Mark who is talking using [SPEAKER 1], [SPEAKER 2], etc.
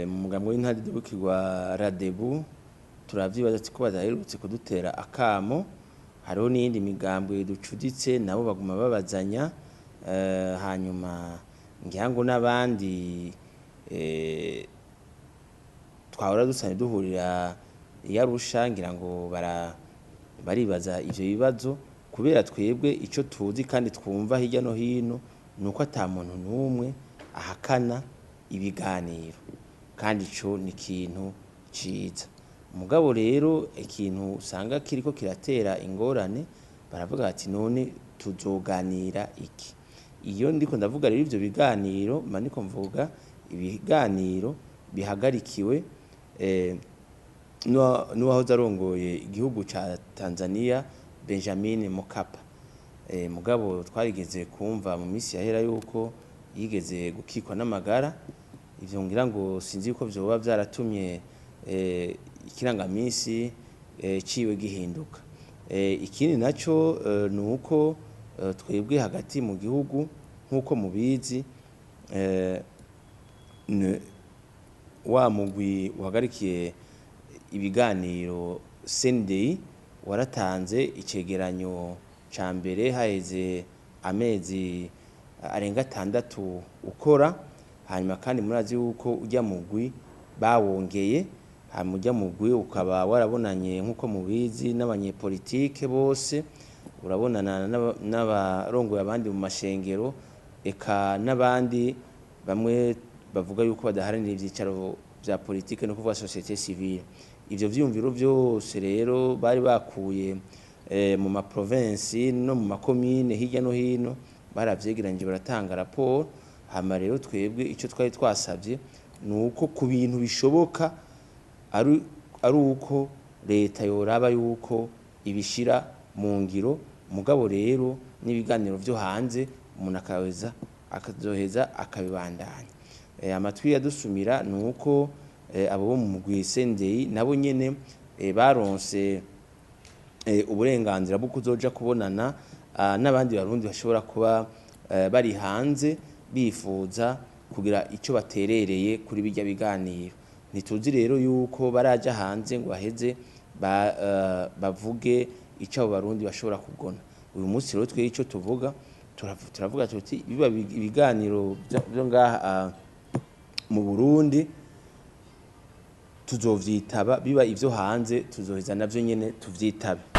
[SPEAKER 1] mu mugambo w'intadibukirwa Radebu turavyibaza ko badaherutse kudutera akamo. Hariho n'iyindi migambwe ducuditse nabo baguma babazanya, hanyuma ngira ngo n'abandi twahora dusane duhurira Yarusha ngira ngo baribaza ivyo bibazo, kubera twebwe ico tuzi kandi twumva hirya no hino nuko ata muntu n'umwe ahakana ibiganiro, kandi ico ni ikintu ciza. Mugabo rero ikintu usanga kiriko kiratera ingorane, baravuga bati none tuzoganira iki? Iyo ndiko ndavuga rero ivyo biganiro maniko mvuga ibiganiro bihagarikiwe n'uwahoze arongoye igihugu ca Tanzania Benjamin Mkapa. Mugabo twarigeze kumva mu misi yahera yuko yigeze gukikwa n'amagara, ivyo ngira ngo sinzi yuko vyoba vyaratumye ikirangamisi ciwe gihinduka. Ikindi naco nuko twebwe hagati mu gihugu nkuko mubizi wa mugwi uhagarikiye ibiganiro CNDI waratanze icegeranyo ca mbere haheze amezi arenga 6 ukora, hanyuma kandi murazi yuko ujya mugwi bawongeye, hamujya mugwi ukaba warabonanye nkuko mubizi n'abanyepolitike bose, urabonana n'abarongoye abandi mu mashengero, eka n'abandi bamwe bavuga yuko badaharanira ivyicaro vya politike no kuvuga societe civile. Ivyo vyumviro vyose rero bari bakuye mu ma province no mu makomine hirya no hino, baravyegeranije baratanga raporo. Hama rero twebwe ico twari twasavye nuko ku bintu bishoboka ari uko leta yoraba yuko ibishira mu ngiro. Mugabo rero n'ibiganiro vyo hanze umuntu akazoheza akabibandanya. Amatwi yadusumira nuko abo bo mu mugwi CNDI nabo nyene baronse uburenganzira bwo kuzoja kubonana n'abandi barundi bashobora kuba bari hanze bifuza kugira ico baterereye kuri bijya biganiro. Ntituzi rero yuko baraja hanze ngo baheze bavuge ico abo barundi bashobora kugona. Uyu munsi rero twe ico tuvuga turavuga tuti biba ibiganiro byo ngaha mu Burundi tuzovyitaba, biba ivyo hanze tuzoheza navyo nyene tuvyitabe.